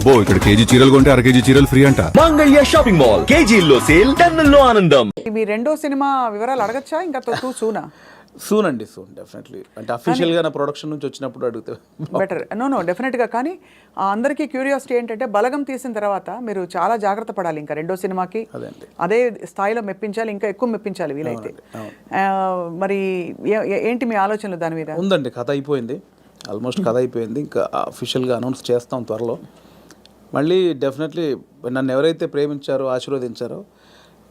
అబ్బో ఇక్కడ కేజీ చీరలు కొంటే అర కేజీ చీరలు ఫ్రీ అంట. మంగళ్య షాపింగ్ మాల్, కేజీల్లో సేల్, టన్నుల్లో ఆనందం. మీ రెండో సినిమా వివరాలు అడగచ్చా? ఇంకా సూనా? సూన్ అండి, సూన్ డెఫినెట్లీ. అంటే అఫీషియల్గా నా ప్రొడక్షన్ నుంచి వచ్చినప్పుడు అడిగితే బెటర్. నో డెఫినెట్గా. కానీ అందరికీ క్యూరియాసిటీ ఏంటంటే బలగం తీసిన తర్వాత మీరు చాలా జాగ్రత్త పడాలి. ఇంకా రెండో సినిమాకి అదే స్థాయిలో మెప్పించాలి, ఇంకా ఎక్కువ మెప్పించాలి వీలైతే. మరి ఏంటి మీ ఆలోచనలు దాని మీద? ఉందండి, కథ అయిపోయింది, ఆల్మోస్ట్ కథ అయిపోయింది. ఇంకా అఫీషియల్గా అనౌన్స్ చేస్తాం త్వరలో. మళ్ళీ డెఫినెట్లీ నన్ను ఎవరైతే ప్రేమించారో, ఆశీర్వదించారో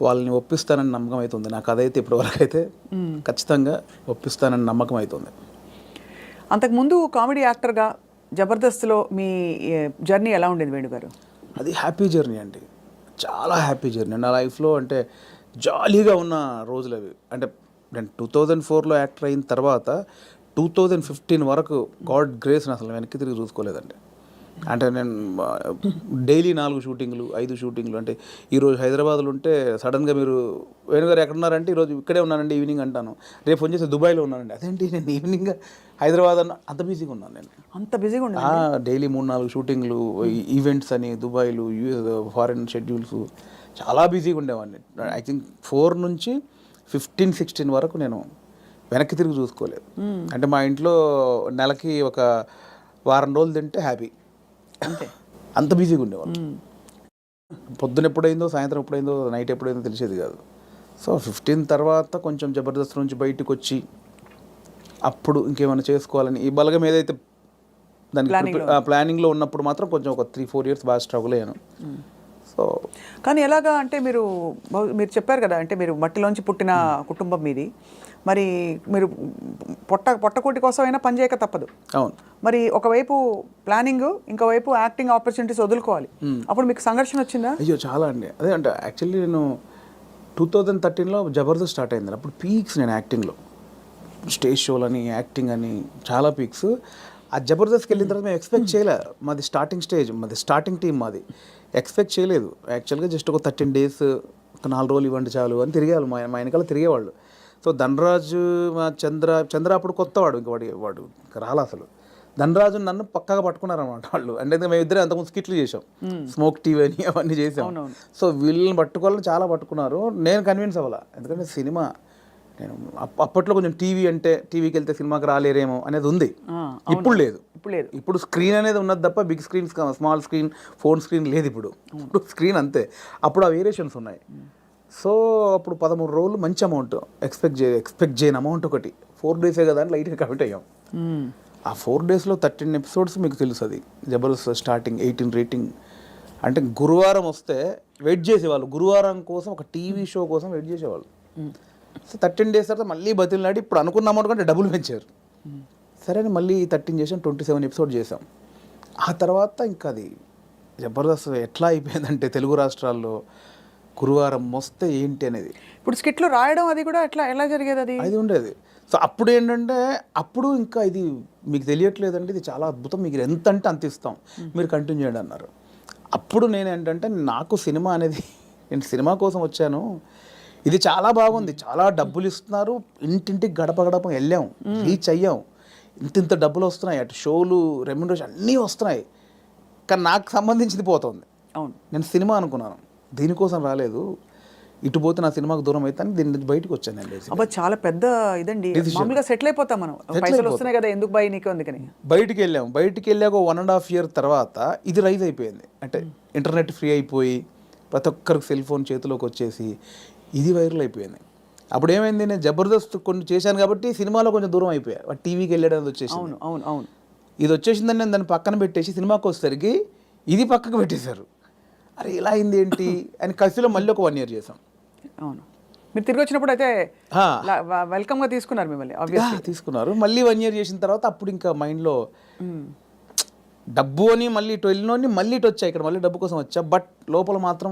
వాళ్ళని ఒప్పిస్తానని నమ్మకం అవుతుంది. నా కథ అయితే ఇప్పటివరకు అయితే ఖచ్చితంగా ఒప్పిస్తానని నమ్మకం అవుతుంది. అంతకుముందు కామెడీ యాక్టర్గా జబర్దస్త్లో మీ జర్నీ ఎలా ఉండేది వేణు గారు? అది హ్యాపీ జర్నీ అండి, చాలా హ్యాపీ జర్నీ నా లైఫ్లో. అంటే జాలీగా ఉన్న రోజులు అవి. అంటే నేను 2004లో యాక్టర్ అయిన తర్వాత 2015 వరకు గాడ్ గ్రేస్ అసలు వెనక్కి తిరిగి చూసుకోలేదండి. అంటే నేను డైలీ 4 షూటింగ్లు 5 షూటింగ్లు. అంటే ఈరోజు హైదరాబాద్లో ఉంటే సడన్గా మీరు వేణుగారు ఎక్కడున్నారంటే ఈరోజు ఇక్కడే ఉన్నానండి ఈవినింగ్ అంటాను. రేపు ఫోన్ చేసి దుబాయ్లో ఉన్నానండి. అదేంటి నేను ఈవినింగ్ హైదరాబాద్ అన్న అంత బిజీగా ఉన్నాను నేను. అంత బిజీగా ఉన్నా డైలీ 3-4 షూటింగ్లు, ఈవెంట్స్ అని దుబాయ్లు, ఫారిన్ షెడ్యూల్స్, చాలా బిజీగా ఉండేవాడిని. ఐ థింక్ 4 నుంచి 15-16 వరకు నేను వెనక్కి తిరిగి చూసుకోలేదు. అంటే మా ఇంట్లో నెలకి ఒక వారం రోజులు తింటే హ్యాపీ, అంతే. అంత బిజీగా ఉండేవాళ్ళు. పొద్దున ఎప్పుడైందో, సాయంత్రం ఎప్పుడైందో, నైట్ ఎప్పుడైందో తెలిసేది కాదు. సో 15 తర్వాత కొంచెం జబర్దస్త్ నుంచి బయటకు వచ్చి అప్పుడు ఇంకేమైనా చేసుకోవాలని ఈ బలగం ఏదైతే దానికి ప్లానింగ్లో ఉన్నప్పుడు మాత్రం కొంచెం ఒక 3-4 ఇయర్స్ బాగా స్ట్రగుల్ అయ్యాను. సో కానీ ఎలాగా అంటే మీరు చెప్పారు కదా, అంటే మీరు మట్టిలోంచి పుట్టిన కుటుంబం మీది. మరి మీరు పొట్టకూటి కోసం అయినా పని చేయక తప్పదు. అవును. మరి ఒకవైపు ప్లానింగ్, ఇంకోవైపు యాక్టింగ్ ఆపర్చునిటీస్ వదులుకోవాలి. అప్పుడు మీకు సంఘర్షణ వచ్చిందా? అయ్యో చాలా అండి. అదే అంటే యాక్చువల్లీ నేను 2013లో జబర్దస్త్ స్టార్ట్ అయింది. అప్పుడు పీక్స్ నేను యాక్టింగ్లో, స్టేజ్ షోలని, యాక్టింగ్ అని చాలా పీక్స్. ఆ జబర్దస్త్కి వెళ్ళిన తర్వాత మేము ఎక్స్పెక్ట్ చేయలే. మాది స్టార్టింగ్ స్టేజ్, మాది స్టార్టింగ్ టీం, మాది ఎక్స్పెక్ట్ చేయలేదు. యాక్చువల్గా జస్ట్ ఒక 13 days, ఒక 4 రోజులు ఇవ్వండి చాలు అని తిరిగేవాళ్ళు, మా వెనకాల తిరిగేవాళ్ళు. సో ధనరాజు, మా చంద్ర అప్పుడు కొత్తవాడు, ఇంక వాడు రాలా అసలు. ధనరాజు నన్ను పక్కగా పట్టుకున్నారన్నమాట వాళ్ళు. అంటే మేము ఇద్దరే అంతకుముందు స్కిట్లు చేసాం, స్మోక్ టీవీ అని అవన్నీ చేసాం. సో వీళ్ళని పట్టుకోవాలని చాలా పట్టుకున్నారు. నేను కన్విన్స్ అవ్వాల, ఎందుకంటే సినిమా నేను అప్పట్లో కొంచెం టీవీ అంటే టీవీకి వెళ్తే సినిమాకి రాలేరేమో అనేది ఉంది. ఇప్పుడు లేదు. ఇప్పుడు స్క్రీన్ అనేది ఉన్నది తప్ప big screen, small screen, phone screen లేదు. ఇప్పుడు స్క్రీన్ అంతే. అప్పుడు ఆ వేరియేషన్స్ ఉన్నాయి. సో అప్పుడు 13 రోజులు మంచి అమౌంట్ ఎక్స్పెక్ట్ చేయని అమౌంట్ ఒకటి. 4 days కదా అని లైట్గా కమిట్ అయ్యాం. ఆ 4 daysలో 13 episodes మీకు తెలుసు. అది జబర్దస్త్ స్టార్టింగ్ 18 రేటింగ్. అంటే గురువారం వస్తే వెయిట్ చేసేవాళ్ళు, గురువారం కోసం ఒక టీవీ షో కోసం వెయిట్ చేసేవాళ్ళు. సో 13 days తర్వాత మళ్ళీ బతిలాడి ఇప్పుడు అనుకున్న అమౌంట్ కంటే డబ్బులు పెంచారు. సరే అని మళ్ళీ 13 చేసాం, 27 episodes చేసాం. ఆ తర్వాత ఇంకా అది జబర్దస్త్ ఎట్లా అయిపోయిందంటే తెలుగు రాష్ట్రాల్లో గురువారం వస్తే ఏంటి అనేది. ఇప్పుడు స్కిట్లు రాయడం అది కూడా ఎలా జరిగేది? అది ఉండేది. సో అప్పుడు ఏంటంటే అప్పుడు ఇంకా ఇది మీకు తెలియట్లేదండి, ఇది చాలా అద్భుతం, మీకు ఎంత అంటే అంత ఇస్తాం, మీరు కంటిన్యూ చేయండి అన్నారు. అప్పుడు నేను ఏంటంటే నాకు సినిమా అనేది, నేను సినిమా కోసం వచ్చాను, ఇది చాలా బాగుంది, చాలా డబ్బులు ఇస్తున్నారు, ఇంటింటికి గడప గడప వెళ్ళాం, రీచ్ అయ్యాం, ఇంత డబ్బులు వస్తున్నాయి, అటు షోలు, రెమ్యునరేషన్ అన్నీ వస్తున్నాయి, కానీ నాకు సంబంధించింది పోతుంది. అవును, నేను సినిమా అనుకున్నాను, దీనికోసం రాలేదు, ఇటు పోతే నా సినిమాకు దూరం అవుతాను, దీని నుంచి బయటకు వచ్చాను నేను. అబ్బా చాలా పెద్ద ఇదండి. మామూలుగా సెటిల్ అయిపోతాం మనం, పైసలు వస్తున్నాయి కదా, ఎందుకు బై నీకు అందుకని బయటికి వెళ్ళాక 1.5 year తర్వాత ఇది రైజ్ అయిపోయింది. అంటే ఇంటర్నెట్ ఫ్రీ అయిపోయి ప్రతి ఒక్కరికి సెల్ ఫోన్ చేతిలోకి వచ్చేసి ఇది వైరల్ అయిపోయింది. అప్పుడు ఏమైంది, నేను జబర్దస్త్ కొన్ని చేశాను కాబట్టి సినిమాలో కొంచెం దూరం అయిపోయా, టీవీకి వెళ్ళడం వచ్చేసి. అవును ఇది వచ్చేసిందని నేను దాన్ని పక్కన పెట్టేసి సినిమాకి వచ్చేసరికి ఇది పక్కకు పెట్టేశారు. అరే ఇలా అయింది ఏంటి అని కసిలో మళ్ళీ ఒక 1 year చేసాం. అవును, మీరు తిరిగి వచ్చినప్పుడు అయితే వెల్కమ్గా తీసుకున్నారు మిమ్మల్ని, తీసుకున్నారు. మళ్ళీ 1 year చేసిన తర్వాత అప్పుడు ఇంకా మైండ్లో డబ్బు అని మళ్ళీ ఇటు వెళ్ళినోని మళ్ళీ ఇటు వచ్చా, ఇక్కడ మళ్ళీ డబ్బు కోసం వచ్చా, బట్ లోపల మాత్రం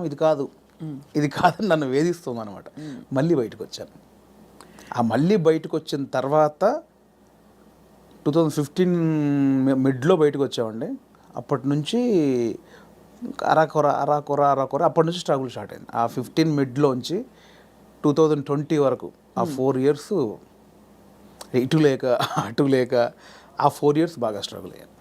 ఇది కాదని నన్ను వేధిస్తుంది అనమాట. మళ్ళీ బయటకు వచ్చాను. ఆ మళ్ళీ బయటకు వచ్చిన తర్వాత 2015 మిడ్లో బయటకు వచ్చామండి. అప్పటి నుంచి అరాకొర అప్పటి నుంచి స్ట్రగుల్ స్టార్ట్ అయింది. ఆ 15 మిడ్లోంచి 2020 వరకు ఆ 4 years ఇటు లేక అటు లేక ఆ 4 years బాగా స్ట్రగుల్ అయ్యాను.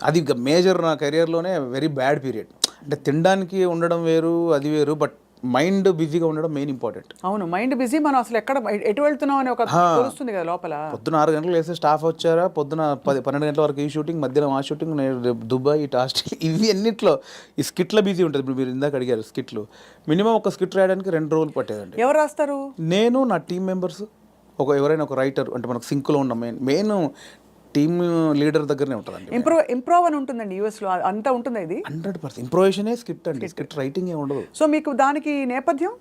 అది మేజర్ నా కెరియర్లోనే వెరీ బ్యాడ్ పీరియడ్. అంటే తినడానికి ఉండడం వేరు, అది వేరు, బట్ మైండ్ బిజీగా ఉండడం మెయిన్ ఇంపార్టెంట్. అవును, మైండ్ బిజీ. మనం అసలు ఎక్కడ ఎటు వెళ్తున్నాం అని ఒక తెలుస్తుంది కదా లోపల. పొద్దున 6 గంటలకు వేస్తే స్టాఫ్ వచ్చారా, పొద్దున 12 గంటల వరకు ఈ షూటింగ్, మధ్యాహ్నం ఆ షూటింగ్, దుబాయ్, ఇటు ఆస్ట్రేలియా, ఇవి అన్నిట్లో ఈ స్కిట్ల బిజీ ఉంటుంది. ఇప్పుడు మీరు ఇందాక అడిగారు స్కిట్లు, మినిమం ఒక స్కిట్ రాయడానికి 2 రోజులు పట్టేదండి. ఎవరు రాస్తారు? నేను, నా టీం మెంబర్స్, ఎవరైనా ఒక రైటర్, అంటే మనకు సింక్లో ఉన్న మెయిన్ టీమ్ లీడర్ దగ్గరనే ఉంటుందండి. ఇంప్రూవ్ అని ఉంటుందండి యూఎస్ లో, అంతా ఉంటుంది ఇది. 100% ఇంప్రూవేషనే స్క్రిప్ట్ అండి, స్క్రిప్ట్ రైటింగ్ ఏ ఉండదు. సో మీకు దానికి నేపథ్యం,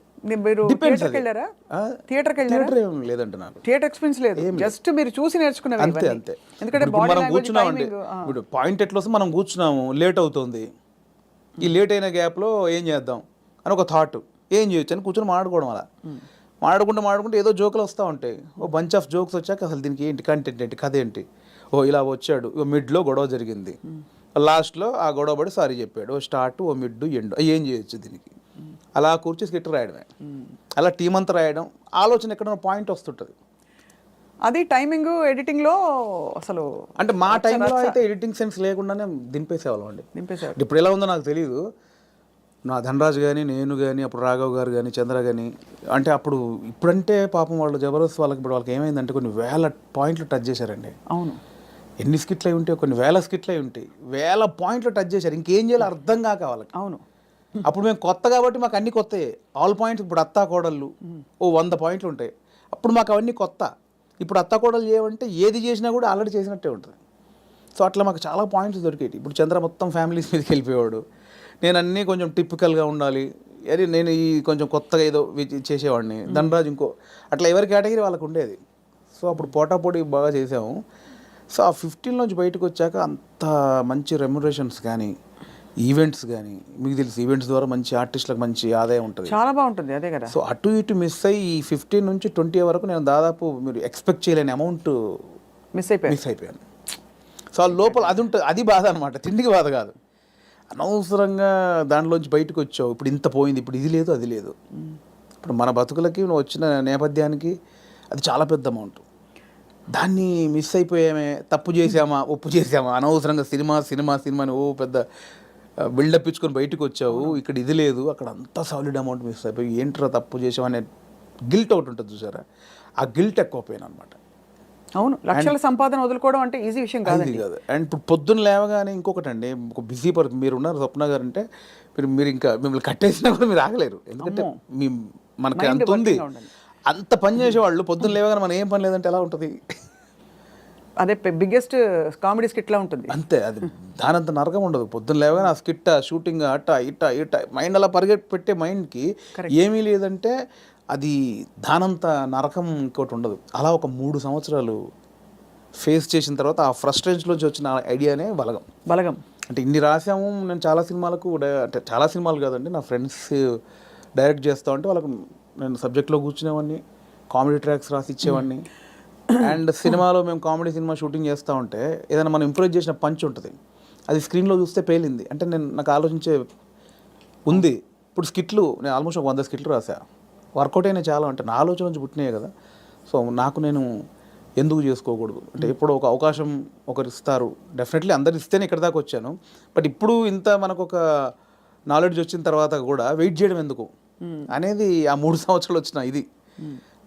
మీరు థియేటర్కి వెళ్ళారా? థియేటర్ ఏం లేదండి నాకు, థియేటర్ ఎక్స్పీరియన్స్ లేదు, జస్ట్ మీరు చూసి నేర్చుకున్నవి అంతే అంతే. ఎందుకంటే ఇప్పుడు మనం కూర్చున్నామండి, ఇప్పుడు పాయింట్ ఎట్లా వస్తే మనం కూర్చున్నాము, లేట్ అవుతుంది, ఈ లేట్ అయిన గ్యాప్లో ఏం చేద్దాం అని ఒక థాట్, ఏం చేయొచ్చు అని కూర్చొని మాట్లాడుకోవడం. అలా మాట్లాడుకుంటే ఏదో జోకులు వస్తూ ఉంటాయి. ఓ బంచ్ ఆఫ్ జోక్స్ వచ్చాక అసలు దీనికి ఏంటి కంటెంట్ ఏంటి, కథ ఏంటి, ఓ ఇలా వచ్చాడు, ఓ మిడ్లో గొడవ జరిగింది, లాస్ట్లో ఆ గొడవ పడి సారీ చెప్పాడు, ఓ స్టార్ట్, ఓ మిడ్, ఎండ్, ఏం చేయొచ్చు దీనికి, అలా కూర్చి స్కిట్ రాయడమే. అలా టీం అంతా రాయడం, ఆలోచన ఎక్కడైనా పాయింట్ వస్తుంటుంది. అది టైమింగ్ ఎడిటింగ్ లో అసలు, అంటే మా టైంలో అయితే ఎడిటింగ్ సెన్స్ లేకుండానే దింపేసేవాళ్ళం అండి. నింపేశారు. ఇప్పుడు ఎలా ఉందో నాకు తెలియదు. నా ధనరాజ్ కానీ, నేను కానీ, అప్పుడు రాఘవ్ గారు కానీ, చంద్ర కానీ, అంటే అప్పుడు ఇప్పుడంటే పాపం వాళ్ళు జబర్దస్త్ వాళ్ళకి ఇప్పుడు వాళ్ళకి ఏమైందంటే కొన్ని వేల పాయింట్లు టచ్ చేశారండి. అవును, ఎన్ని స్కిట్లు అయి ఉంటాయి, కొన్ని వేల స్కిట్లు అయి ఉంటాయి, వేల పాయింట్లు టచ్ చేశారు. ఇంకేం చేయాలో అర్థం కాక వాళ్ళకి. అవును. అప్పుడు మేము కొత్త కాబట్టి మాకు అన్ని కొత్తయే, ఆల్ పాయింట్స్. ఇప్పుడు అత్తా కోడళ్ళు ఓ 100 పాయింట్లు ఉంటాయి, అప్పుడు మాకు అవన్నీ కొత్త. ఇప్పుడు అత్తా కోడలు చేయమంటే ఏది చేసినా కూడా ఆల్రెడీ చేసినట్టే ఉంటుంది. సో అట్లా మాకు చాలా పాయింట్స్ దొరికేవి. ఇప్పుడు చంద్ర మొత్తం ఫ్యామిలీస్ మీదకి వెళ్ళిపోయాడు, నేను అన్నీ కొంచెం టిపికల్గా ఉండాలి, అది నేను ఈ కొంచెం కొత్తగా ఏదో చేసేవాడిని, ధనరాజ్ ఇంకో, అట్లా ఎవరి కేటగిరీ వాళ్ళకు ఉండేది. సో అప్పుడు పోటాపోటీ బాగా చేసాము. సో ఆ 15 నుంచి బయటకు వచ్చాక అంత మంచి రెమ్యునరేషన్స్ కానీ, ఈవెంట్స్ కానీ, మీకు తెలుసు ఈవెంట్స్ ద్వారా మంచి ఆర్టిస్టులకు మంచి ఆదాయం ఉంటుంది, చాలా బాగుంటుంది. అదే కదా. సో అటు ఇటు మిస్ అయ్యి ఈ 15 నుంచి 20 వరకు నేను దాదాపు మీరు ఎక్స్పెక్ట్ చేయలేని అమౌంట్ మిస్ అయిపోయాను. సో ఆ లోపల అది ఉంటుంది, అది బాధ అనమాట, తిండికి బాధ కాదు. అనవసరంగా దాంట్లోంచి బయటకు వచ్చావు, ఇప్పుడు ఇంత పోయింది, ఇప్పుడు ఇది లేదు అది లేదు. ఇప్పుడు మన బతుకులకి నువ్వు వచ్చిన నేపథ్యానికి అది చాలా పెద్ద అమౌంట్. దాన్ని మిస్ అయిపోయామే, తప్పు చేసామా, ఒప్పు చేసామా, అనవసరంగా సినిమాని ఓ పెద్ద బిల్డప్ ఇచ్చుకొని బయటకు వచ్చావు, ఇక్కడ ఇది లేదు, అక్కడ అంతా సాలిడ్ అమౌంట్ మిస్ అయిపోయి ఏంట్రా తప్పు చేసామనే గిల్ట్ ఒకటి ఉంటుంది చూసారా, ఆ గిల్ట్ ఎక్కువ పోయాను అనమాట. అవును, లక్షల సంపాదన వదులుకోవడం అంటే ఈజీ విషయం కాదు. అండ్ ఇప్పుడు పొద్దున్న లేవగానే ఇంకొకటి అండి, ఒక బిజీ పర్సన్ మీరు ఉన్నారు స్వప్న గారు అంటే, మీరు ఇంకా మిమ్మల్ని కట్టేసినా కూడా మీరు ఆగలేరు, ఎందుకంటే మనకి అంత ఉంది, అంత పని చేసేవాళ్ళు పొద్దున్న లేవగానే మనం ఏం పని లేదంటే ఎలా ఉంటుంది. అదే బిగ్గెస్ట్ కామెడీ స్కిట్లా ఉంటుంది. అంతే, అది దానంత నరకం ఉండదు. పొద్దున్న లేవగానే ఆ స్కిట్, షూటింగ్, అట్ట ఇట్ట మైండ్ అలా పెట్టే మైండ్కి ఏమీ లేదంటే అది దానంత నరకం ఇంకోటి ఉండదు. అలా ఒక 3 సంవత్సరాలు ఫేస్ చేసిన తర్వాత ఆ ఫ్రస్ట్రేషన్లోంచి వచ్చిన ఐడియానే బలగం. అంటే ఇన్ని రాసాము, నేను చాలా సినిమాలకు, అంటే చాలా సినిమాలు కాదండి, నా ఫ్రెండ్స్ డైరెక్ట్ చేస్తా ఉంటే వాళ్ళకు నేను సబ్జెక్ట్లో కూర్చునేవాడిని, కామెడీ ట్రాక్స్ రాసి ఇచ్చేవాడిని. అండ్ సినిమాలో మేము కామెడీ సినిమా షూటింగ్ చేస్తూ ఉంటే ఏదైనా మనం ఇంప్రూవ్ చేసిన పంచ్ ఉంటుంది, అది స్క్రీన్లో చూస్తే పేలింది అంటే నాకు ఆలోచించే ఉంది. ఇప్పుడు స్కిట్లు నేను ఆల్మోస్ట్ 100 స్కిట్లు రాసా, వర్కౌట్ అయినా చాలా, అంటే నా ఆలోచన నుంచి పుట్టినాయి కదా. సో నాకు నేను ఎందుకు చేసుకోకూడదు, అంటే ఎప్పుడో ఒక అవకాశం ఒకరు ఇస్తారు, డెఫినెట్లీ అందరు ఇస్తేనే ఇక్కడ దాకా వచ్చాను. బట్ ఇప్పుడు ఇంత మనకు ఒక నాలెడ్జ్ వచ్చిన తర్వాత కూడా వెయిట్ చేయడం ఎందుకు అనేది ఆ 3 సంవత్సరాలు వచ్చిన ఇది.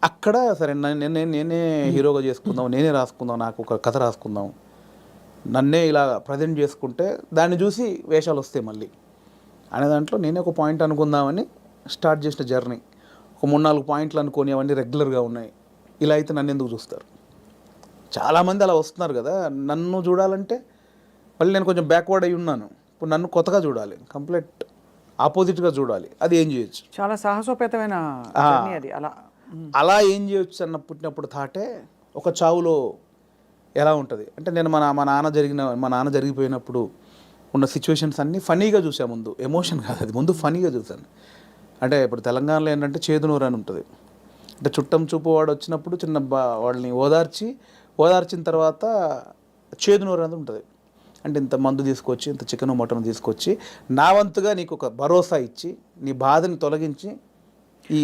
అక్కడ సరే నేనే హీరోగా చేసుకుందాం, నేనే రాసుకుందాం, నాకు ఒక కథ రాసుకుందాం, నన్నే ఇలా ప్రజెంట్ చేసుకుంటే దాన్ని చూసి వేషాలు వస్తాయి మళ్ళీ అనే దాంట్లో నేనే ఒక పాయింట్ అనుకుందామని స్టార్ట్ చేసిన జర్నీ. ఒక 3-4 పాయింట్లు అనుకొని అవన్నీ రెగ్యులర్గా ఉన్నాయి. ఇలా అయితే నన్ను ఎందుకు చూస్తారు, చాలామంది అలా వస్తున్నారు కదా, నన్ను చూడాలంటే మళ్ళీ నేను కొంచెం బ్యాక్వర్డ్ అయి ఉన్నాను, ఇప్పుడు నన్ను కొత్తగా చూడాలి, కంప్లీట్ ఆపోజిట్గా చూడాలి, అది ఏం చేయొచ్చు, చాలా సాహసోపేతమైన అది. అలా ఏం చేయొచ్చు అన్న పుట్టినప్పుడు థాటే ఒక చావులో ఎలా ఉంటుంది అంటే, నేను మా నాన్న జరిగిపోయినప్పుడు ఉన్న సిచ్యువేషన్స్ అన్నీ ఫనీగా చూసాను, ముందు ఎమోషన్ కాదు అది, ముందు ఫనీగా చూశాను. అంటే ఇప్పుడు తెలంగాణలో ఏంటంటే చేదునూరు అని ఉంటుంది, అంటే చుట్టం చూపు వాడు వచ్చినప్పుడు వాళ్ళని ఓదార్చిన తర్వాత చేదునూరు అనేది ఉంటుంది. అంటే ఇంత మందు తీసుకొచ్చి, ఇంత చికెన్ మటన్ తీసుకొచ్చి నా వంతుగా నీకు ఒక భరోసా ఇచ్చి, నీ బాధని తొలగించి ఈ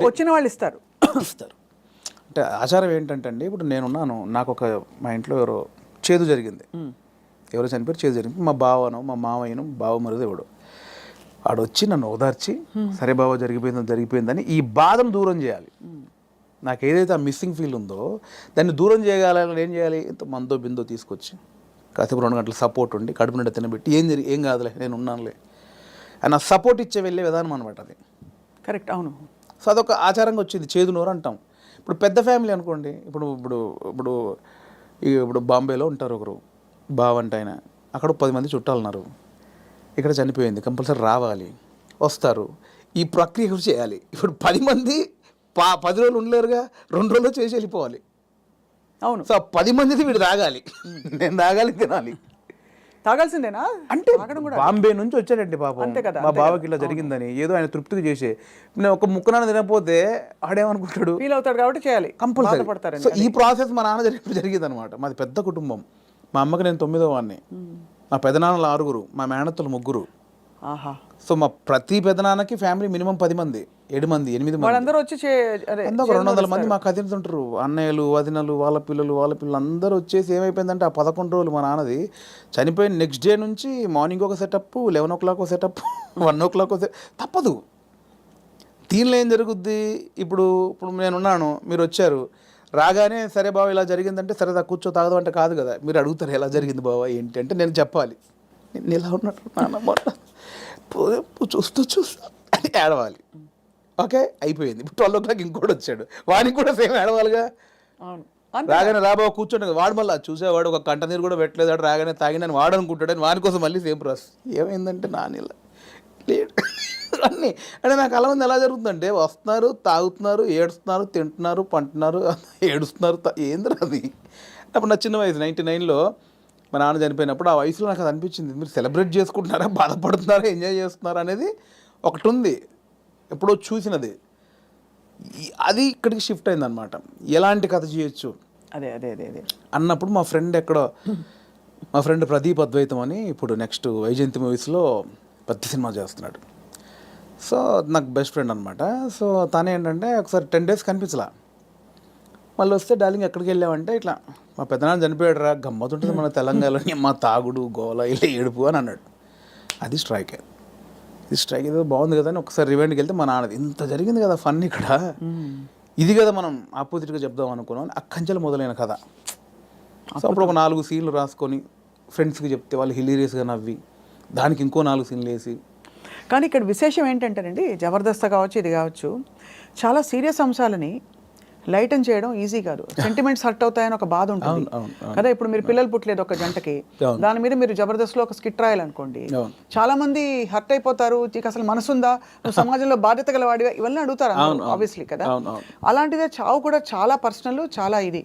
వచ్చిన వాళ్ళు ఇస్తారు. అంటే ఆచారం ఏంటంటే అండి, ఇప్పుడు నేనున్నాను, నాకు ఒక మా ఇంట్లో ఎవరో చేదు జరిగింది, ఎవరో చనిపోయారు, చేదు జరిగింది. మా బావనో మా మావయ్యను బావ మరిది ఎవడు ఆడొచ్చి నన్ను ఓదార్చి సరే బావ జరిగిపోయిందని ఈ బాధను దూరం చేయాలి. నాకు ఏదైతే ఆ మిస్సింగ్ ఫీల్ ఉందో దాన్ని దూరం చేయగలని ఏం చేయాలి, ఇంత మందో బిందో తీసుకొచ్చి కాసేపు 2 గంటలు సపోర్ట్ ఉండి కడుపు నిండా తినబెట్టి ఏం కాదులే నేను ఉన్నానులే అని ఆ సపోర్ట్ ఇచ్చే వెళ్ళే విధానం అనమాట అది. కరెక్ట్, అవును. సో అదొక ఆచారంగా వచ్చింది, చేదు నోరు అంటాం. ఇప్పుడు పెద్ద ఫ్యామిలీ అనుకోండి, ఇప్పుడు బాంబేలో ఉంటారు ఒకరు బావంట ఆయన, అక్కడ 10 మంది చుట్టాలు ఉన్నారు, ఇక్కడ చనిపోయింది కంపల్సరీ రావాలి, వస్తారు, ఈ ప్రక్రియ కూడా చేయాలి. ఇప్పుడు 10 మంది 10 రోజులు ఉండలేరుగా, 2 రోజుల్లో చేసి వెళ్ళిపోవాలి. అవును. సో 10 మందిది వీడు తాగాలి, నేను తాగాలి, తినాలి. తాగాల్సిందేనా అంటే బాంబే నుంచి వచ్చాడండి పాపం, అంతే కదా, మా బావకి ఇలా జరిగిందని ఏదో ఆయన తృప్తిగా చేసే, నేను ఒక ముక్కనాన్న తినకపోతే ఆడేమనుకుంటాడు, ఫీల్ అవుతాడు కాబట్టి చేయాలి, కంపల్సరీ. బాధపడతారు. సో ఈ ప్రాసెస్ మా నాన్న జరిగింది అనమాట. మాది పెద్ద కుటుంబం, మా అమ్మకి నేను 9వ వాడిని, మా పెదనాన్నలు 6, మా మేనత్తలు 3. ఆహా. సో మా ప్రతి పెదనాన్నకి ఫ్యామిలీ మినిమం 10 మంది, 7 మంది, 8 మంది, వాళ్ళందరూ వచ్చి అందరూ 200 మంది మా కజిన్స్ ఉంటారు, అన్నయ్యలు వదినలు వాళ్ళ పిల్లలు అందరూ వచ్చేసి ఏమైపోయిందంటే ఆ 11 రోజులు మా నాన్నది చనిపోయిన నెక్స్ట్ డే నుంచి మార్నింగ్ ఒక సెటప్, 11 o'clock ఒక సెటప్, 1 o'clock తప్పదు. దీనిలో ఏం జరుగుద్ది, ఇప్పుడు నేనున్నాను, మీరు వచ్చారు, రాగానే సరే బావ ఇలా జరిగిందంటే సరే కూర్చో తాగదు అంటే కాదు కదా, మీరు అడుగుతారు ఎలా జరిగింది బావ ఏంటి అంటే నేను చెప్పాలి, నేను ఇలా ఉన్నట్టు నాన్న చూస్తూ అని ఏడవాలి. ఓకే అయిపోయింది. ఇప్పుడు 12 o'clock ఇంకోటి వచ్చాడు, వాడికి కూడా సేమ్ ఏడవాలిగా. రాగానే రాబావ కూర్చోండి, వాడు మళ్ళీ చూసేవాడు ఒక కంట నీరు కూడా పెట్టలేదు, వాడు రాగానే తాగినని వాడు అనుకుంటాడని వాని కోసం మళ్ళీ సేమ్ ప్రాసెస్. ఏమైందంటే నానిలా లేడు అన్నీ అంటే నాకు అలా ఉంది. ఎలా జరుగుతుందంటే వస్తున్నారు, తాగుతున్నారు, ఏడుస్తున్నారు, తింటున్నారు, పంటున్నారు, ఏడుస్తున్నారు, ఏంద్రా అది. అప్పుడు నా చిన్న వయసు 99లో మా నాన్న చనిపోయినప్పుడు ఆ వయసులో నాకు అది అనిపించింది, మీరు సెలబ్రేట్ చేసుకుంటున్నారా, బాధపడుతున్నారా, ఎంజాయ్ చేస్తున్నారా అనేది ఒకటి ఉంది, ఎప్పుడో చూసినది. అది ఇక్కడికి షిఫ్ట్ అయిందనమాట. ఎలాంటి కథ చేయొచ్చు అదే అదే అదే అదే అన్నప్పుడు మా ఫ్రెండ్ ప్రదీప్ అద్వైతం అని ఇప్పుడు నెక్స్ట్ వైజయంతి మూవీస్లో పెద్ద సినిమా చేస్తున్నాడు. సో నాకు బెస్ట్ ఫ్రెండ్ అనమాట. సో తను ఏంటంటే ఒకసారి 10 days కనిపించలా, మళ్ళీ వస్తే డార్లింగ్ ఎక్కడికి వెళ్ళామంటే ఇట్లా మా పెద్దనాన్న చనిపోయాడు రా, గమ్మతుంటుంది మన తెలంగాణలోని మా తాగుడు గోల ఇలా ఏడుపు అని అన్నాడు. అది స్ట్రైక్ ఏదో బాగుంది కదా అని ఒకసారి రివెండ్కి వెళ్తే మా నాన్నది ఇంత జరిగింది కదా ఫన్ ఇక్కడ, ఇది కదా మనం ఆపోజిట్గా చెప్దాం అనుకున్నాం. అక్కంచెలు మొదలైన కథ. సో అప్పుడు ఒక 4 సీన్లు రాసుకొని ఫ్రెండ్స్కి చెప్తే వాళ్ళు హిలీరియస్గా నవ్వి దానికి ఇంకో 4 సీన్లు వేసి. కానీ ఇక్కడ విశేషం ఏంటంటేనండి, జబర్దస్త్ కావచ్చు ఇది కావచ్చు, చాలా సీరియస్ అంశాలని లైటన్ చేయడం ఈజీ కాదు. సెంటిమెంట్స్ హర్ట్ అవుతాయని ఒక బాధ ఉంటుంది కదా. ఇప్పుడు మీరు పిల్లలు పుట్టలేదు ఒక జంటకి, దాని మీద మీరు జబర్దస్త్లో ఒక స్కిట్ రాయాలనుకోండి, చాలా మంది హర్ట్ అయిపోతారు, నీకు అసలు మనసుందా, నువ్వు సమాజంలో బాధ్యత గలవాడిగా, ఇవన్నీ అడుగుతారు ఆబ్వియస్లీ కదా. అలాంటిదే చావు కూడా చాలా పర్సనల్, చాలా ఇది.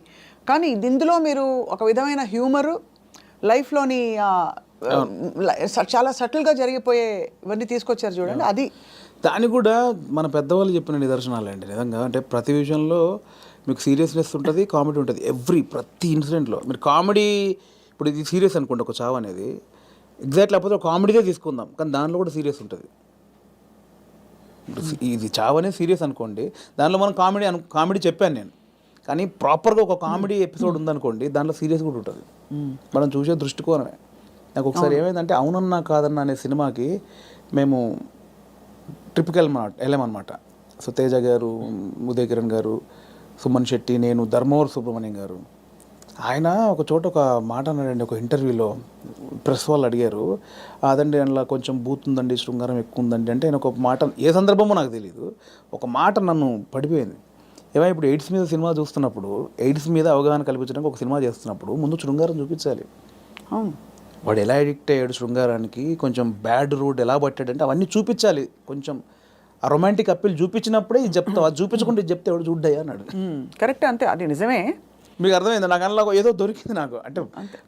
కానీ ఇందులో మీరు ఒక విధమైన హ్యూమరు, లైఫ్లోని చాలా సటిల్గా జరిగిపోయే ఇవన్నీ తీసుకొచ్చారు చూడండి. అది దాన్ని కూడా మన పెద్దవాళ్ళు చెప్పిన నిదర్శనాలు అండి నిజంగా. అంటే ప్రతి విషయంలో మీకు సీరియస్నెస్ ఉంటుంది, కామెడీ ఉంటుంది. ప్రతి ఇన్సిడెంట్లో మీరు కామెడీ, ఇప్పుడు ఇది సీరియస్ అనుకోండి ఒక చావు అనేది, ఎగ్జాక్ట్ లేకపోతే ఒక కామెడీగా తీసుకుందాం, కానీ దానిలో కూడా సీరియస్ ఉంటుంది. ఇది చావు అనేది సీరియస్ అనుకోండి, దానిలో మనం కామెడీ చెప్పాను నేను, కానీ ప్రాపర్గా ఒక కామెడీ ఎపిసోడ్ ఉందనుకోండి, దాంట్లో సీరియస్ కూడా ఉంటుంది. మనం చూసే దృష్టికోణమే. నాకు ఒకసారి ఏమైందంటే అవునన్నా కాదన్నా అనే సినిమాకి మేము ట్రిప్కి వెళ్ళామన్నమాట. సో తేజ గారు, ఉదయ్ కిరణ్ గారు, సుమన్ శెట్టి, నేను, ధర్మవరం సుబ్రహ్మణ్యం గారు. ఆయన ఒక చోట ఒక మాట అన్నాడండి ఒక ఇంటర్వ్యూలో, ప్రెస్ వాళ్ళు అడిగారు, అదండి అందులో కొంచెం బూత్ ఉందండి, శృంగారం ఎక్కువ ఉందండి అంటే ఆయన ఒక మాట, ఏ సందర్భమో నాకు తెలియదు, ఒక మాట నన్ను పడిపోయింది. ఏమైనా ఇప్పుడు ఎయిడ్స్ మీద సినిమా చూస్తున్నప్పుడు, ఎయిడ్స్ మీద అవగాహన కల్పించడానికి ఒక సినిమా చేస్తున్నప్పుడు ముందు శృంగారం చూపించాలి. వాడు ఎలా అడిక్ట్ అయ్యాడు శృంగారానికి, కొంచెం బ్యాడ్ రూట్ ఎలా పట్టాడంటే అవన్నీ చూపించాలి. కొంచెం ఆ రొమాంటిక్ అప్పీల్ చూపించినప్పుడే ఇది చెప్తావు, అది చూపించకుండా ఇది చెప్తే ఎవడు చూడ్డాయి అన్నాడు. కరెక్ట్, అంతే, అది నిజమే. మీకు అర్థమైంది? నాకు అందులో ఏదో దొరికింది నాకు. అంటే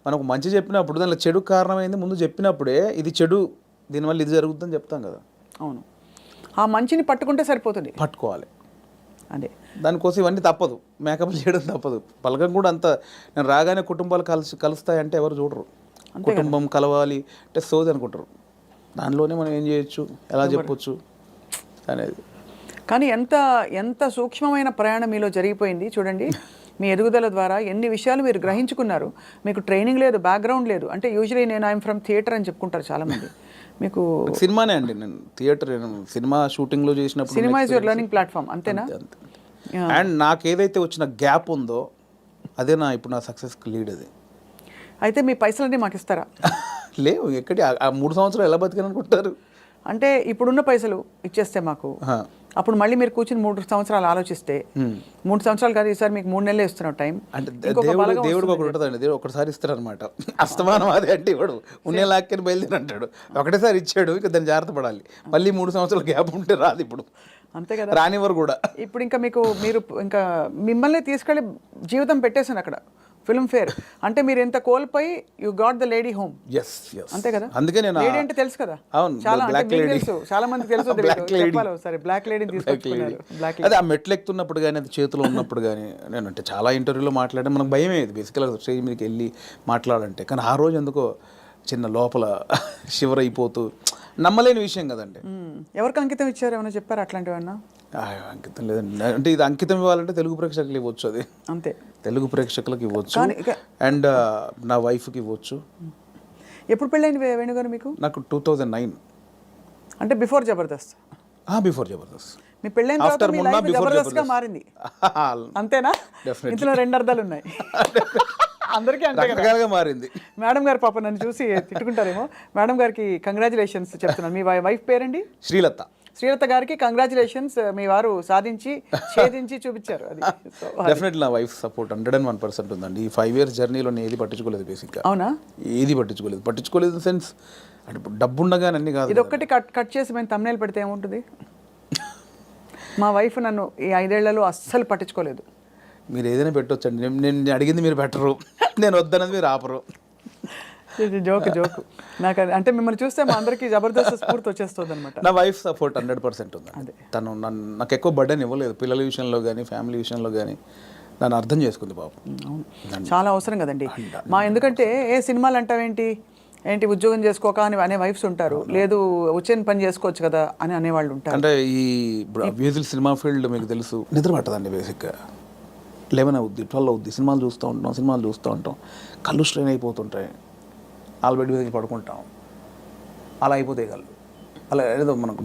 మనకు మంచి చెప్పినప్పుడు దానిలో చెడు కారణమైంది ముందు చెప్పినప్పుడే, ఇది చెడు, దీనివల్ల ఇది జరుగుతుందని చెప్తాం కదా. అవును, ఆ మంచిని పట్టుకుంటే సరిపోతుంది, పట్టుకోవాలి. అదే దానికోసం ఇవన్నీ తప్పదు, మేకప్ చేయడం తప్పదు. పలకం కూడా అంత, నేను రాగానే కుటుంబాలు కలుస్తాయంటే ఎవరు చూడరు. కుటుంబం కలవాలి అంటే సోది అనుకుంటారు. దానిలోనే మనం ఏం చేయొచ్చు, ఎలా చెప్పొచ్చు అనేది. కానీ ఎంత సూక్ష్మమైన ప్రయాణం మీలో జరిగిపోయింది చూడండి. మీ ఎదుగుదల ద్వారా ఎన్ని విషయాలు మీరు గ్రహించుకున్నారు. మీకు ట్రైనింగ్ లేదు, బ్యాక్గ్రౌండ్ లేదు. అంటే యూజువలీ నేను ఐఎమ్ ఫ్రమ్ థియేటర్ అని చెప్పుకుంటారు చాలామంది. మీకు సినిమానే అండి, నేను థియేటర్ సినిమా షూటింగ్లో చేసినప్పుడు cinema is your learning platform, అంతేనా? అండ్ నాకు ఏదైతే వచ్చిన గ్యాప్ ఉందో అదే ఇప్పుడు నా సక్సెస్కి లీడ్. అది అయితే మీ పైసలన్నీ మాకు ఇస్తారా? లేవు, ఎక్కడి ఆ 3 సంవత్సరాలు ఎలా బతికానుకుంటారు? అంటే ఇప్పుడున్న పైసలు ఇచ్చేస్తే మాకు, అప్పుడు మళ్ళీ మీరు కూర్చుని 3 సంవత్సరాలు ఆలోచిస్తే 3 సంవత్సరాలు కాదు, ఈసారి మీకు 3 నెలలు ఇస్తున్నాం టైం. అంటే దేవుడు ఒకటి ఉంటుందండి, దేవుడు ఒకటిసారి ఇస్తాడు అనమాట. అస్తమానం అదే అంటే ఇవ్వడు, ఉన్నే లాక్కని బయలుదేరి అంటాడు. ఒకటేసారి ఇచ్చాడు, ఇక దాన్ని జాగ్రత్త పడాలి. మళ్ళీ 3 సంవత్సరాల గ్యాప్ ఉంటే రాదు ఇప్పుడు, అంతే కదా, రానివ్వరు కూడా. ఇప్పుడు ఇంకా మీరు ఇంకా మిమ్మల్ని తీసుకెళ్ళి జీవితం పెట్టేశాను అక్కడ ఫిల్మ్ ఫేర్. అంటే మీరు ఎంత కోల్పోయి you got the lady home. అంతే కదా, అందుకే నేను లేడీ అంటే తెలుసు కదా, అవును, చాలా బ్లాక్ లేడీ తెలుసు, చాలా మంది తెలుసు. సరే, బ్లాక్ లేడీని తీసుకొచ్చుకున్నారు. బ్లాక్ అదే ఆ మెట్లు ఎక్కుతున్నప్పుడు కానీ, అది చేతిలో ఉన్నప్పుడు కానీ, నేను అంటే చాలా ఇంటర్వ్యూలో మాట్లాడడం మనకు భయమే, బేసికల్గా స్టేజ్ మీదకి వెళ్ళి మాట్లాడాలంటే. కానీ ఆ రోజు ఎందుకో చిన్న లోపల షివర్ అయిపోతూ, నమ్మలేని విషయం కదండి. ఎవరికి అంకితం ఇచ్చారు, ఏమైనా చెప్పారు అట్లాంటివన్నా? అంకితం లేదండి, అంటే ఇది అంకితం ఇవ్వాలంటే తెలుగు ప్రేక్షకులు ఇవ్వచ్చు, అది అంతే, తెలుగు ప్రేక్షకులకు ఇవ్వచ్చు, అండ్ నా వైఫ్కి ఇవ్వచ్చు. ఎప్పుడు పెళ్ళైంది వేణుగారు మీకు? నాకు 2009, అంటే బిఫోర్ జబర్దస్త్. బిఫోర్ జబర్దస్త్. మీ పెళ్ళైన తర్వాత మీ లైఫ్ జబర్దస్త్గా మారింది, అంతేనా? ఇందులో 2 అర్థాలు ఉన్నాయి. అందరికీ అంటే మారింది. మేడం గారు పాప నన్ను చూసి తిట్టుకుంటారేమో. మేడం గారికి కంగ్రాచులేషన్స్ చెప్తున్నాను. మీ వైఫ్ పేరండి? శ్రీలత. శ్రీలత గారికి కంగ్రాచులేషన్స్, మీ వారు సాధించి ఛేదించి చూపించారు. అది డెఫినెట్లీ నా వైఫ్ సపోర్ట్ 101% ఉందండి. ఈ 5 years జర్నీలో నేను ఏది పట్టించుకోలేదు, బేసిక్గా. అవునా? ఏది పట్టించుకోలేదు ఇన్ సెన్స్, అంటే డబ్బు ఉండగానే అన్ని కాదు. ఇది ఒక్కటి కట్ చేసి మేము thumbnail పెడితే ఏముంటుంది? మా వైఫ్ నన్ను ఈ 5 ఏళ్లలో అస్సలు పట్టించుకోలేదు. మీరు ఏదైనా పెట్టొచ్చండి, నేను అడిగింది మీరు పెట్టరు, నేను వద్దన్నది మీరు ఆపరు. జోక్ నాకు అంటే మిమ్మల్ని చూస్తే మా అందరికి జబర్దస్త్ స్ఫూర్తి వచ్చేస్తుంది అనమాట. నా వైఫ్ సపోర్ట్ 100% ఉంది. తను నాకు ఎక్కువ బర్డెన్ ఇవ్వలేదు, పిల్లల విషయంలో కానీ ఫ్యామిలీ విషయంలో కానీ. నన్ను అర్థం చేసుకుంది బాబు. చాలా అవసరం కదండి ఎందుకంటే ఏ సినిమాలు అంటావేంటి, ఉద్యోగం చేసుకోక అని అనే వైఫ్స్ ఉంటారు, లేదు వచ్చిన పని చేసుకోవచ్చు కదా అని అనేవాళ్ళు ఉంటారు. అంటే ఈ మ్యూజిక్ సినిమా ఫీల్డ్ మీకు తెలుసు, నిద్ర పట్టదండి బేసిక్గా. 11 అవుద్ది, 12 అవుద్ది, సినిమాలు చూస్తూ ఉంటాం, కళ్ళు స్ట్రెయిన్ అయిపోతుంటాయి, బెడ్ మీద పడుకుంటాం, అలా అయిపోతాయి కళ్ళు. అలా ఏదో మనకు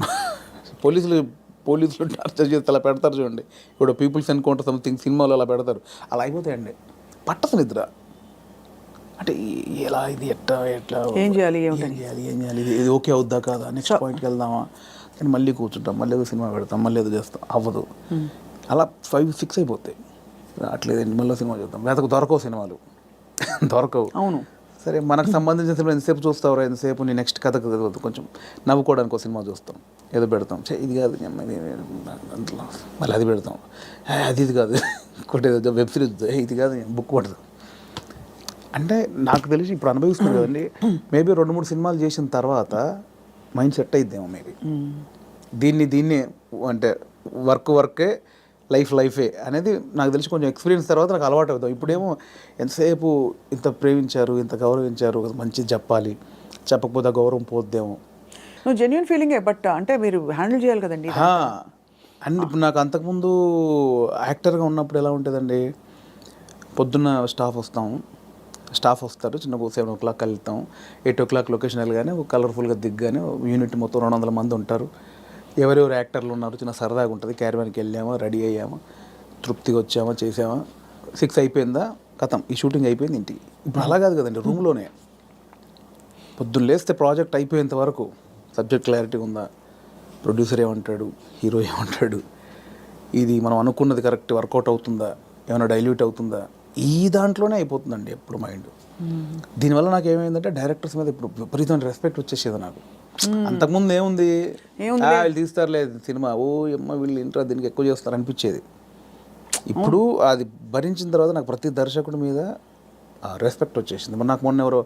పోలీసులు టార్చర్ చేస్తే అలా పెడతారు చూడండి, ఇప్పుడు పీపుల్స్ ఎన్కౌంటర్ సంథింగ్ సినిమాలో అలా పెడతారు, అలా అయిపోతాయండి. పట్టదు నిద్ర. అంటే ఎలా ఇది ఎట్లా ఏం చేయాలి, ఇది ఓకే అవుద్దా కాదా, నెక్స్ట్ పాయింట్కి వెళ్దామా, కానీ మళ్ళీ కూర్చుంటాం, మళ్ళీ ఏదో సినిమా పెడతాం, మళ్ళీ ఏదో చేస్తాం, అవ్వదు. అలా 5-6 అయిపోతాయి. అట్లేదండి, మళ్ళీ సినిమా చూద్దాం, దొరకవు సినిమాలు, దొరకవు. అవును, సరే మనకు సంబంధించిన సినిమా ఎంతసేపు చూస్తావు, ఎంతసేపు నీ నెక్స్ట్ కథ కొంచెం నవ్వుకోవడానికి ఒక సినిమా చూస్తాం, ఏదో పెడతాం, ఇది కాదు మళ్ళీ అది పెడతాం, ఇది కాదు ఇంకోటి ఏదో వెబ్ సిరీస్, ఇది కాదు బుక్ పడతాం. అంటే నాకు తెలిసి ఇప్పుడు అనుభవిస్తుంది కదండి, మేబీ 2-3 సినిమాలు చేసిన తర్వాత మైండ్ సెట్ అయిద్దేమో మేబీ. దీన్ని అంటే వర్కే లైఫే అనేది నాకు తెలిసి కొంచెం ఎక్స్పీరియన్స్ తర్వాత నాకు అలవాటు అవుతాం. ఇప్పుడేమో ఎంతసేపు ఇంత ప్రేమించారు, ఇంత గౌరవించారు, మంచిది చెప్పాలి, చెప్పకపోతే గౌరవం పోద్దేమో. నువ్వు జెన్యూన్ ఫీలింగే, బట్ అంటే మీరు హ్యాండిల్ చేయాలి కదండి. అండ్ ఇప్పుడు నాకు అంతకుముందు యాక్టర్గా ఉన్నప్పుడు ఎలా ఉంటుందండి, పొద్దున్న స్టాఫ్ వస్తారు, చిన్న 7 o'clock వెళ్తాం, 8 o'clock లొకేషన్ వెళ్ళగానే కలర్ఫుల్గా దిగ్గానే యూనిట్ మొత్తం 200 మంది ఉంటారు, ఎవరెవరు యాక్టర్లు ఉన్నారు, చిన్న సరదాగా ఉంటుంది. క్యారవాన్కి వెళ్ళామా, రెడీ అయ్యామా, తృప్తిగా వచ్చామా, చేసామా, 6 అయిపోయిందా, కథం, ఈ షూటింగ్ అయిపోయింది ఇంటికి. ఇప్పుడు అలా కాదు కదండి, రూమ్లోనే పొద్దున్న లేస్తే ప్రాజెక్ట్ అయిపోయేంత వరకు సబ్జెక్ట్ క్లారిటీ ఉందా, ప్రొడ్యూసర్ ఏమంటాడు, హీరో ఏమంటాడు, ఇది మనం అనుకున్నది కరెక్ట్ వర్కౌట్ అవుతుందా, ఏమైనా డైల్యూట్ అవుతుందా, ఈ దాంట్లోనే అయిపోతుందండి ఎప్పుడు మైండ్. దీనివల్ల నాకు ఏమైందంటే డైరెక్టర్స్ మీద ఇప్పుడు విపరీతమైన రెస్పెక్ట్ వచ్చేసేది నాకు. అంతకుముందు ఏముంది, వీళ్ళు తీస్తారులేదు సినిమా, వీళ్ళు ఇంట్రా దీనికి ఎక్కువ చేస్తారు అనిపించేది. ఇప్పుడు అది భరించిన తర్వాత నాకు ప్రతి దర్శకుడి మీద రెస్పెక్ట్ వచ్చేసింది. మరి నాకు మొన్న ఎవరో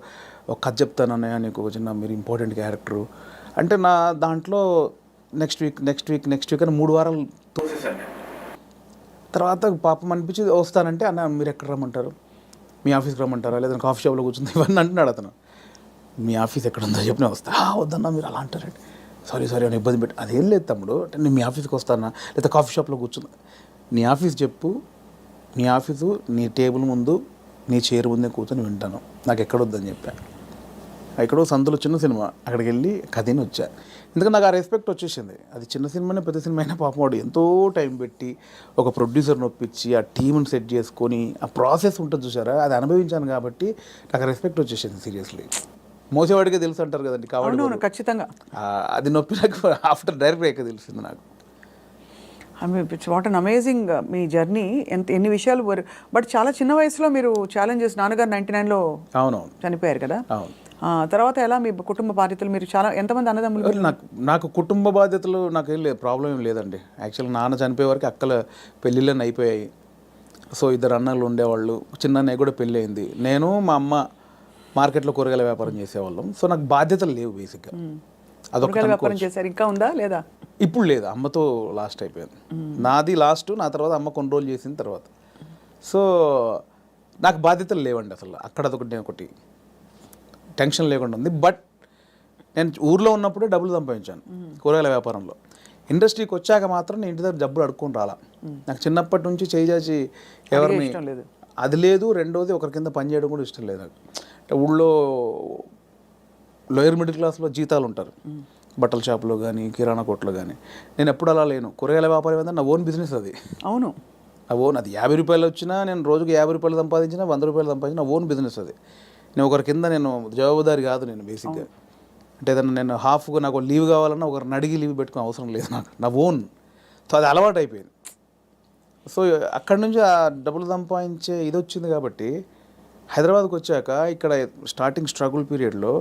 ఒక కథ చెప్తానన్నయ్య, నీకు చిన్న మీరు ఇంపార్టెంట్ క్యారెక్టరు అంటే, నా దాంట్లో నెక్స్ట్ వీక్ అని 3 వారాలు తోసేసాను. తర్వాత పాపం అనిపించి వస్తానంటే, అన్న మీరు ఎక్కడ రమ్మంటారు, మీ ఆఫీస్కి రమ్మంటారా, లేదా కాఫీ షాప్లో కూర్చుంది, ఇవన్నీ అంటున్నాడు అతను. మీ ఆఫీస్ ఎక్కడ ఉందో చెప్పిన వస్తా. వద్దన్నా మీరు అలా అంటారండి, సారీ అని ఇబ్బంది పెట్టి, అదేం లేదు తమ్ముడు, అంటే నేను మీ ఆఫీస్కి వస్తానా, లేదా కాఫీ షాప్లో కూర్చుందా, నీ ఆఫీస్ చెప్పు, నీ ఆఫీసు నీ టేబుల్ ముందు నీ చైర్ ముందే కూర్చొని వింటాను, నాకు ఎక్కడొద్దని చెప్పా. ఎక్కడో సందులో చిన్న సినిమా, అక్కడికి వెళ్ళి కథని వచ్చా. ఎందుకంటే నాకు ఆ రెస్పెక్ట్ వచ్చేసింది. అది చిన్న సినిమానే పెద్ద సినిమా అయినా పాపం వాడు ఎంతో టైం పెట్టి ఒక ప్రొడ్యూసర్ని ఒప్పించి ఆ టీంని సెట్ చేసుకొని ఆ ప్రాసెస్ ఉంటుంది చూసారా, అది అనుభవించాను కాబట్టి నాకు రెస్పెక్ట్ వచ్చేసింది. సీరియస్లీ మోసేవాడికే తెలుసు అంటారు కదండి కాబట్టి అవును ఖచ్చితంగా. అది నొప్పి నాకు ఆఫ్టర్ డైరెక్ట్ అయ్యాక తెలిసింది నాకు. What an amazing me journey. ఎన్ని విషయాలు బట్ చాలా చిన్న వయసులో మీరు ఛాలెంజెస్, నాన్నగారు 99లో అవునవును చనిపోయారు కదా. అవును. తర్వాత ఎలా మీ కుటుంబ బాధ్యతలు, మీరు చాలా ఎంతమంది అన్నదమ్ములు? నాకు కుటుంబ బాధ్యతలు నాకు ఏం లేదు, ప్రాబ్లం ఏం లేదండి. యాక్చువల్గా నాన్న చనిపోయే వరకు అక్కల పెళ్ళిళ్ళని అయిపోయాయి. సో 2 అన్నలు ఉండేవాళ్ళు, చిన్న అన్నయ్య కూడా పెళ్ళి అయింది. నేను మా అమ్మ మార్కెట్లో కూరగాయల వ్యాపారం చేసేవాళ్ళం. సో నాకు బాధ్యతలు లేవు బేసిక్గా. కూరగాయల వ్యాపారం చేశారు, ఇంకా ఉందా లేదా? ఇప్పుడు లేదు, అమ్మతో లాస్ట్ అయిపోయింది. నాది లాస్ట్, నా తర్వాత అమ్మ కొన్ని రోజులు చేసిన తర్వాత. సో నాకు బాధ్యతలు లేవండి అసలు. అక్కడ ఒకటి టెన్షన్ లేకుండా ఉంది. బట్ నేను ఊర్లో ఉన్నప్పుడే డబ్బులు సంపాదించాను కూరగాయల వ్యాపారంలో. ఇండస్ట్రీకి వచ్చాక మాత్రం నేను ఇంటి దగ్గర డబ్బులు అడుక్కొని రాలా. నాకు చిన్నప్పటి నుంచి చేసి ఎవరిని అది లేదు. రెండోది ఒకరి కింద పని చేయడం కూడా ఇష్టం లేదు నాకు. అంటే ఊళ్ళో లోయర్ మిడిల్ క్లాస్లో జీతాలు ఉంటారు, బట్టల షాపులో కానీ కిరాణా కొట్లో కానీ. నేను ఎప్పుడు అలా లేను. కూరగాయల వ్యాపారం ఏంటంటే నా ఓన్ బిజినెస్ అది. అవును, నా ఓన్. అది 50 రూపాయలు వచ్చినా, నేను రోజుకి 50 రూపాయలు సంపాదించినా, 100 రూపాయలు సంపాదించిన నా ఓన్ బిజినెస్ అది. నేను ఒకరి కింద నేను జవాబుదారి కాదు నేను బేసిక్గా. అంటే ఏదన్నా నేను హాఫ్గా నాకు లీవ్ కావాలన్నా ఒకరిని అడిగి లీవ్ పెట్టుకునే అవసరం లేదు నాకు, నా ఓన్. సో అది అలవాటు అయిపోయింది. సో అక్కడి నుంచి ఆ డబ్బులు సంపాదించే ఇది వచ్చింది కాబట్టి హైదరాబాద్కి వచ్చాక ఇక్కడ స్టార్టింగ్ స్ట్రగుల్ పీరియడ్లో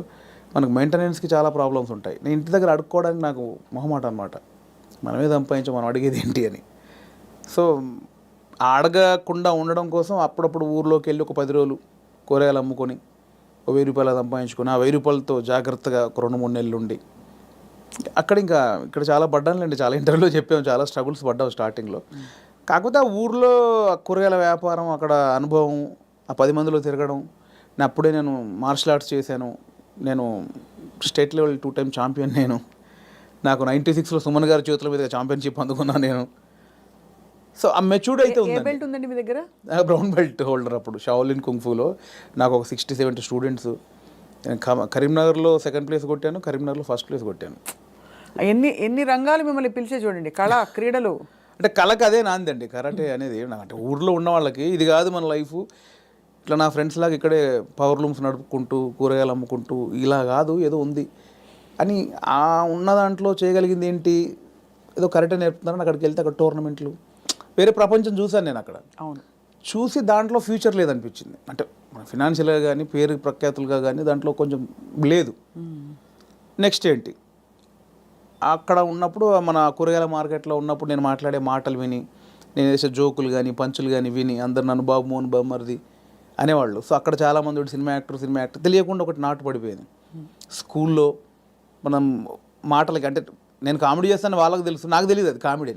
మనకు మెయింటెనెన్స్కి చాలా ప్రాబ్లమ్స్ ఉంటాయి. నేను ఇంటి దగ్గర అడుక్కోవడానికి నాకు మొహమాట అనమాట. మనమే సంపాదించాం, మనం అడిగేది ఏంటి అని. సో అడగకుండా ఉండడం కోసం అప్పుడప్పుడు ఊర్లోకి వెళ్ళి ఒక 10 రోజులు కూరగాయలు అమ్ముకొని 1000 రూపాయలు సంపాదించుకొని ఆ 1000 రూపాయలతో జాగ్రత్తగా ఒక 2-3 నెలలు ఉండి ఇక్కడ చాలా పడ్డానులేండి. చాలా ఇంటర్వ్యూలో చెప్పాము, చాలా స్ట్రగుల్స్ పడ్డాము స్టార్టింగ్లో. కాకపోతే ఆ ఊర్లో కూరగాయల వ్యాపారం, అక్కడ అనుభవం, ఆ 10 మందిలో తిరగడం. నేను మార్షల్ ఆర్ట్స్ చేశాను. నేను స్టేట్ లెవెల్ 2 టైమ్ ఛాంపియన్. నాకు 96లో సుమన్ గారి చేతుల మీద ఛాంపియన్షిప్ అందుకున్నాను నేను. సో ఆ మెచ్యూర్డ్ అయితే బెల్ట్ ఉందండి మీ దగ్గర? Brown belt holder. అప్పుడు షాओलिन కుంగ్ఫూలో నాకు ఒక 60-70 స్టూడెంట్స్. నేను కరీంనగర్లో 2nd ప్లేస్ కొట్టాను, కరీంనగర్లో 1st ప్లేస్ కొట్టాను. ఎన్ని రంగాలు మిమ్మల్ని పిలిచే చూడండి. కళ, క్రీడలు. అంటే కళకు అదే నాందండి కరాటే అనేది. అంటే ఊర్లో ఉన్న వాళ్ళకి ఇది కాదు మన లైఫ్. ఇట్లా నా ఫ్రెండ్స్ లాగా ఇక్కడే పవర్ లూమ్స్ నడుపుకుంటూ కూరగాయలు అమ్ముకుంటూ ఇలా కాదు, ఏదో ఉంది అని. ఆ ఉన్న దాంట్లో చేయగలిగింది ఏంటి, ఏదో కరాటే నేర్పుతున్నారని అక్కడికి వెళ్తే అక్కడ టోర్నమెంట్లు, వేరే ప్రపంచం చూశాను నేను అక్కడ. అవును, చూసి దాంట్లో ఫ్యూచర్ లేదనిపించింది. అంటే ఫినాన్షియల్గా కానీ పేరు ప్రఖ్యాతులుగా కానీ దాంట్లో కొంచెం లేదు. నెక్స్ట్ ఏంటి, అక్కడ ఉన్నప్పుడు మన కూరగాయల మార్కెట్లో ఉన్నప్పుడు నేను మాట్లాడే మాటలు విని, నేను వేసే జోకులు కానీ పంచులు కానీ విని అందరు నన్ను బాబు మోహన్ బామ్మర్ది అనేవాళ్ళు. సో అక్కడ చాలామంది సినిమా యాక్టర్ తెలియకుండా ఒకటి నాటు పడిపోయింది. స్కూల్లో మనం మాటలకి, అంటే నేను కామెడీ చేస్తాను వాళ్ళకి తెలుసు, నాకు తెలియదు అది కామెడీని.